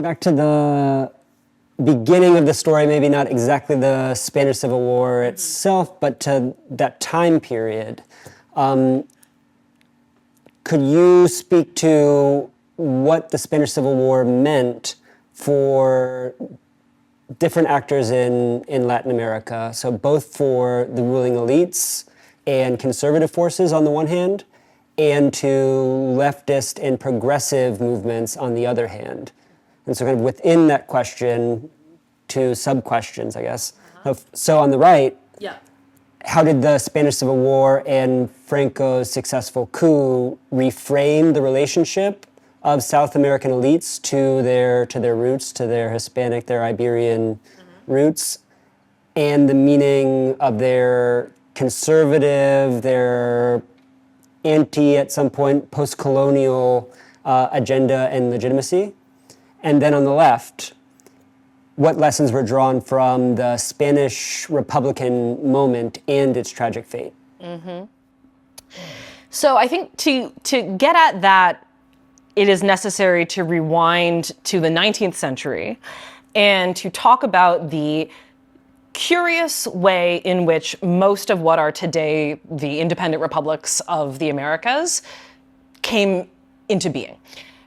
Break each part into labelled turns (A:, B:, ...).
A: back to the beginning of the story, maybe not exactly the Spanish Civil War itself, but to that time period. Could you speak to what the Spanish Civil War meant for different actors in Latin America? So both for the ruling elites and conservative forces on the one hand, and to leftist and progressive movements on the other hand. And so kind of within that question, two sub-questions, I guess. So on the right, how did the Spanish Civil War and Franco's successful coup reframe the relationship of South American elites to their roots, to their Hispanic, their Iberian roots, and the meaning of their conservative, their anti, at some point, post-colonial agenda and legitimacy? And then on the left, what lessons were drawn from the Spanish Republican moment and its tragic fate?
B: So I think to get at that, it is necessary to rewind to the 19th century and to talk about the curious way in which most of what are today the independent republics of the Americas came into being.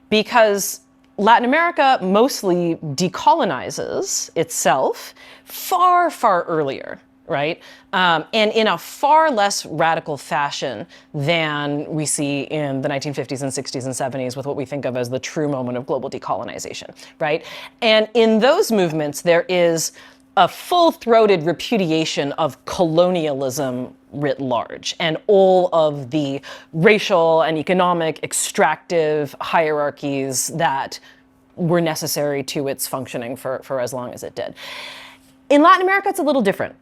B: Because Latin America mostly decolonizes itself far, far earlier, right? And in a far less radical fashion than we see in the 1950s and 60s and 70s with what we think of as the true moment of global decolonization, right? And in those movements, there is a full-throated repudiation of colonialism writ large and all of the racial and economic extractive hierarchies that were necessary to its functioning for as long as it did. In Latin America, it's a little different.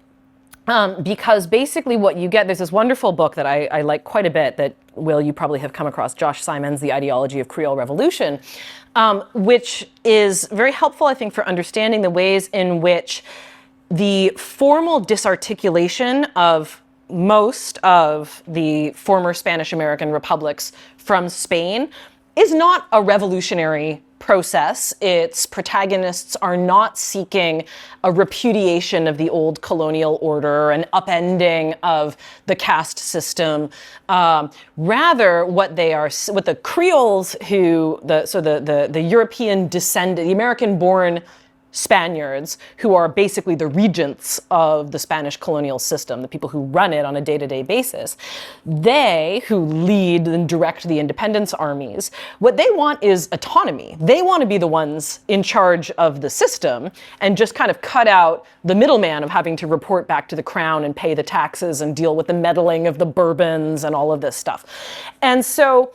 B: Because basically what you get, there's this wonderful book that I like quite a bit that, Will, you probably have come across, Josh Simon's The Ideology of Creole Revolution, which is very helpful, I think, for understanding the ways in which the formal disarticulation of most of the former Spanish American republics from Spain is not a revolutionary process. Its protagonists are not seeking a repudiation of the old colonial order, an upending of the caste system. Rather, what the Creoles, the European descended, the American-born Spaniards, who are basically the regents of the Spanish colonial system, the people who run it on a day-to-day basis, they who lead and direct the independence armies, what they want is autonomy. They want to be the ones in charge of the system and just kind of cut out the middleman of having to report back to the crown and pay the taxes and deal with the meddling of the Bourbons and all of this stuff. And so,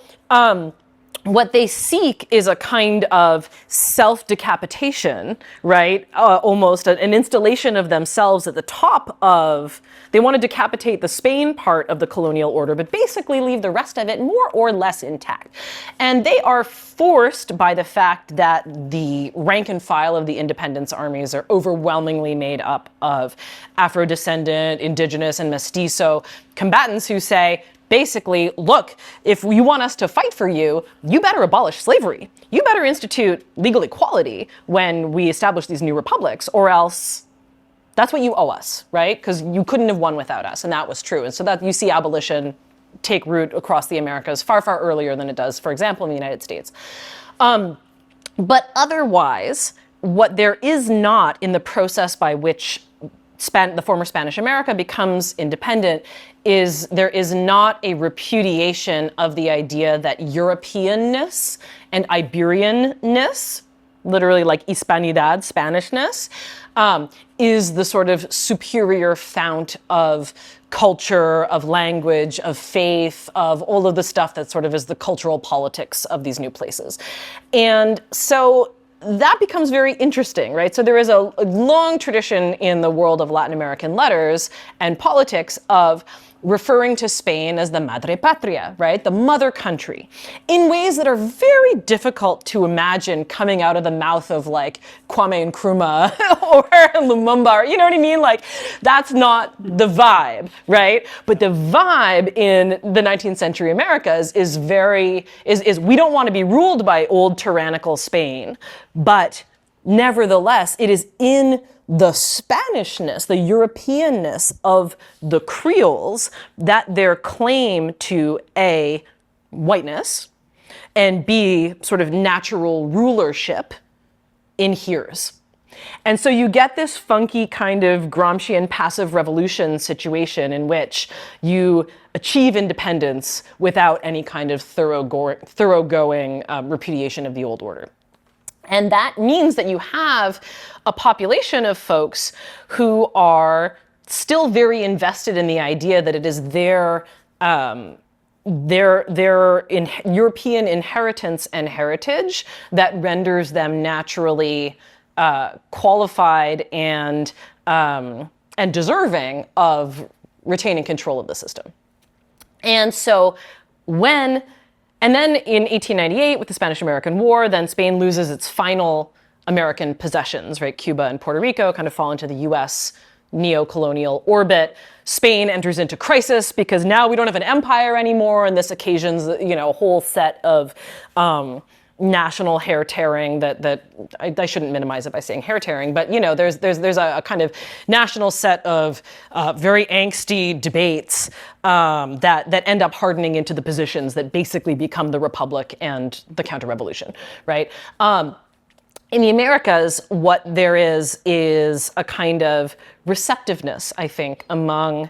B: what they seek is a kind of self-decapitation, right? Almost an installation of themselves at the top of, they want to decapitate the Spain part of the colonial order, but basically leave the rest of it more or less intact. And they are forced by the fact that the rank and file of the independence armies are overwhelmingly made up of Afro-descendant, indigenous, and mestizo combatants who say, basically, look, if you want us to fight for you, you better abolish slavery. You better institute legal equality when we establish these new republics, or else that's what you owe us, right? Because you couldn't have won without us, and that was true. And so that you see abolition take root across the Americas far, far earlier than it does, for example, in the United States. But otherwise, what there is not in the process by which the former Spanish America becomes independent is there is not a repudiation of the idea that Europeanness and Iberianness, literally like Hispanidad, Spanishness, is the sort of superior fount of culture, of language, of faith, of all of the stuff that sort of is the cultural politics of these new places. And so that becomes very interesting, right? So there is a long tradition in the world of Latin American letters and politics of referring to Spain as the madre patria, right? The mother country, in ways that are very difficult to imagine coming out of the mouth of like Kwame Nkrumah or Lumumba, you know what I mean? Like that's not the vibe, right? But the vibe in the 19th century Americas is we don't want to be ruled by old tyrannical Spain, but nevertheless, it is in the Spanishness, the Europeanness of the Creoles that their claim to A, whiteness, and B, sort of natural rulership inheres. And so you get this funky kind of Gramscian passive revolution situation in which you achieve independence without any kind of thoroughgoing repudiation of the old order. And that means that you have a population of folks who are still very invested in the idea that it is their European inheritance and heritage that renders them naturally qualified and deserving of retaining control of the system. And so and then in 1898 with the Spanish-American War, then Spain loses its final American possessions, right? Cuba and Puerto Rico kind of fall into the US neo-colonial orbit. Spain enters into crisis because now we don't have an empire anymore, and this occasions, a whole set of national hair tearing that I shouldn't minimize it by saying hair tearing, but there's a kind of national set of very angsty debates that end up hardening into the positions that basically become the Republic and the counter-revolution, right? In the Americas, what there is a kind of receptiveness, I think, among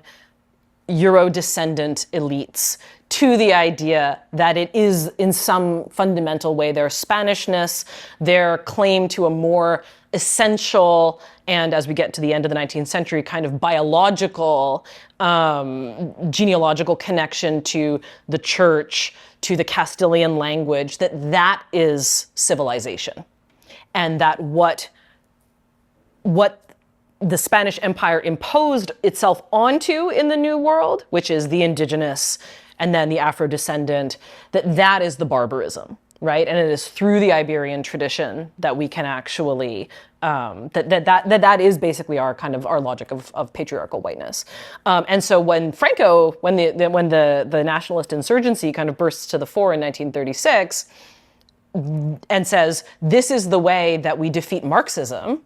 B: Euro-descendant elites to the idea that it is in some fundamental way their Spanishness, their claim to a more essential, and as we get to the end of the 19th century, kind of biological, genealogical connection to the church, to the Castilian language, that is civilization. And that what the Spanish Empire imposed itself onto in the New World, which is the indigenous and then the Afro-descendant, that is the barbarism, right? And it is through the Iberian tradition that we can actually, that is basically our logic of patriarchal whiteness. And so when the nationalist insurgency kind of bursts to the fore in 1936 and says, this is the way that we defeat Marxism,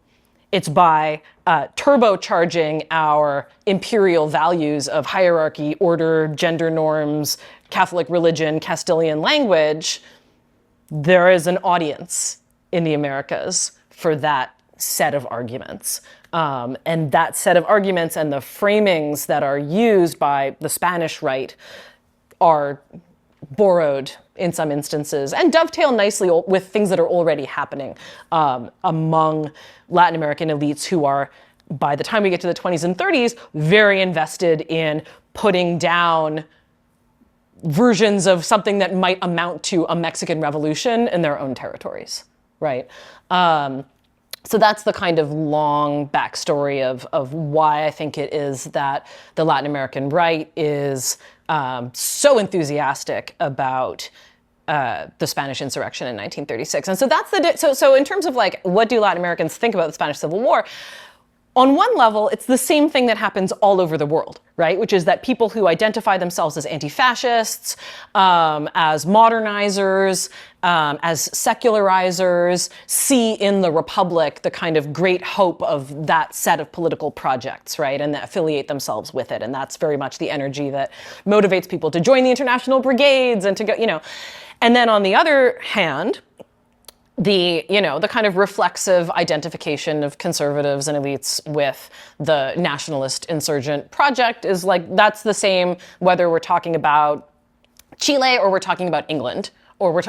B: it's by turbocharging our imperial values of hierarchy, order, gender norms, Catholic religion, Castilian language. There is an audience in the Americas for that set of arguments. And that set of arguments and the framings that are used by the Spanish right are borrowed in some instances and dovetail nicely with things that are already happening among Latin American elites who are, by the time we get to the 20s and 30s, very invested in putting down versions of something that might amount to a Mexican revolution in their own territories, right? So that's the kind of long backstory of why I think it is that the Latin American right is so enthusiastic about the Spanish insurrection in 1936. And so that's so in terms of like, what do Latin Americans think about the Spanish Civil War? On one level, it's the same thing that happens all over the world, right? Which is that people who identify themselves as anti-fascists, as modernizers, as secularizers, see in the Republic the kind of great hope of that set of political projects, right? And that affiliate themselves with it. And that's very much the energy that motivates people to join the international brigades and to go, And then on the other hand, the kind of reflexive identification of conservatives and elites with the nationalist insurgent project is like, that's the same whether we're talking about Chile or we're talking about England, or we're,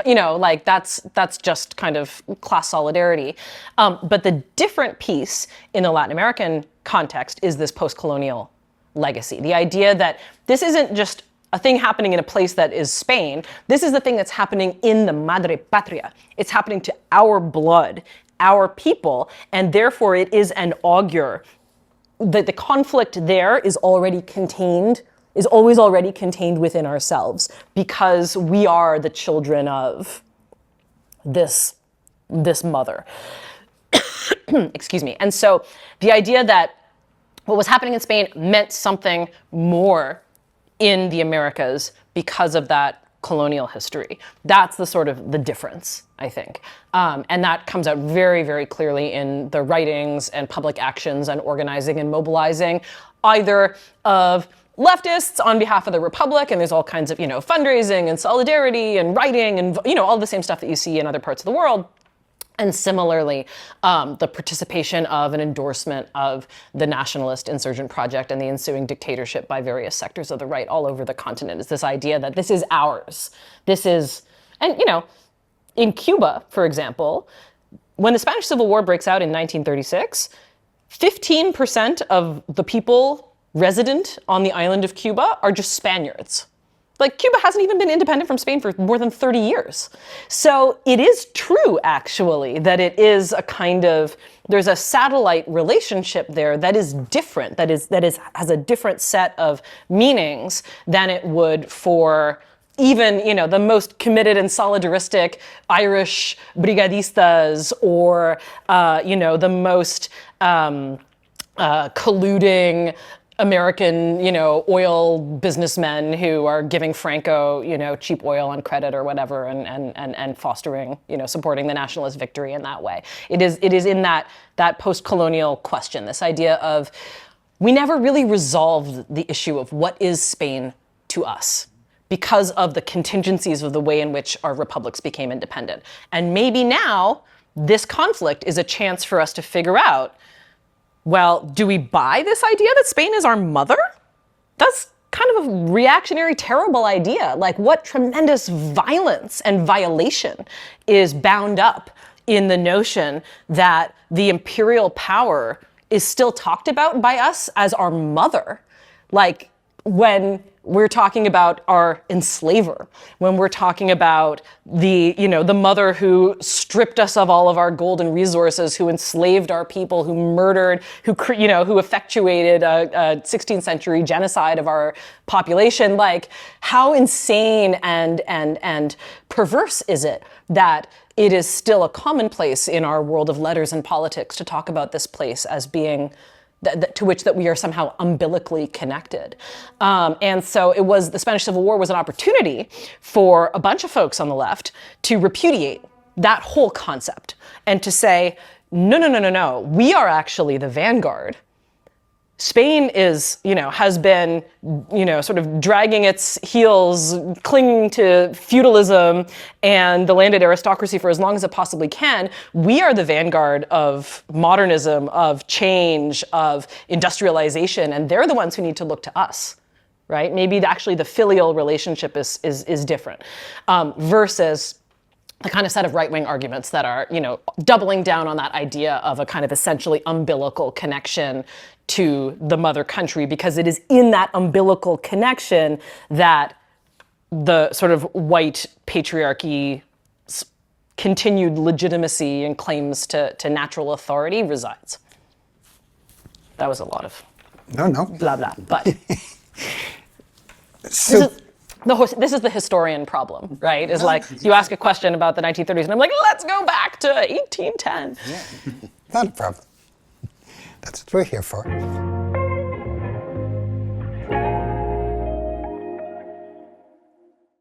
B: that's just kind of class solidarity. But the different piece in the Latin American context is this post-colonial legacy. The idea that this isn't just a thing happening in a place that is Spain. This is the thing that's happening in the madre patria. It's happening to our blood, our people, and therefore it is an augur that the conflict there is always already contained within ourselves because we are the children of this mother. Excuse me. And so the idea that what was happening in Spain meant something more in the Americas because of that colonial history. That's the sort of the difference, I think. And that comes out very, very clearly in the writings and public actions and organizing and mobilizing, either of leftists on behalf of the Republic, and there's all kinds of, fundraising and solidarity and writing and, all the same stuff that you see in other parts of the world. And similarly, the participation of an endorsement of the nationalist insurgent project and the ensuing dictatorship by various sectors of the right all over the continent is this idea that this is ours. This is, and in Cuba, for example, when the Spanish Civil War breaks out in 1936, 15% of the people resident on the island of Cuba are just Spaniards. Like, Cuba hasn't even been independent from Spain for more than 30 years. So it is true, actually, that it is a kind of, there's a satellite relationship there that is different, that has a different set of meanings than it would for even, the most committed and solidaristic Irish brigadistas or, the most colluding American, oil businessmen who are giving Franco, cheap oil on credit or whatever, and fostering, supporting the nationalist victory in that way. It is in that post-colonial question, this idea of we never really resolved the issue of what is Spain to us because of the contingencies of the way in which our republics became independent. And maybe now this conflict is a chance for us to figure out, well, do we buy this idea that Spain is our mother? That's kind of a reactionary, terrible idea. Like, what tremendous violence and violation is bound up in the notion that the imperial power is still talked about by us as our mother. Like, when we're talking about our enslaver, when we're talking about the mother who stripped us of all of our golden resources, who enslaved our people, who murdered, who effectuated a 16th century genocide of our population. Like, how insane and perverse is it that it is still a commonplace in our world of letters and politics to talk about this place as being to which that we are somehow umbilically connected. And so the Spanish Civil War was an opportunity for a bunch of folks on the left to repudiate that whole concept and to say, no, we are actually the vanguard. Spain has been, sort of dragging its heels, clinging to feudalism and the landed aristocracy for as long as it possibly can. We are the vanguard of modernism, of change, of industrialization, and they're the ones who need to look to us, right? Maybe actually the filial relationship is different, versus the kind of set of right-wing arguments that are, doubling down on that idea of a kind of essentially umbilical connection to the mother country, because it is in that umbilical connection that the sort of white patriarchy continued legitimacy and claims to natural authority resides. That was a lot of blah, blah, but
C: So,
B: this is the historian problem, right? Is like, you ask a question about the 1930s and I'm like, let's go back to 1810.
C: yeah, not a problem. That's what we're here for.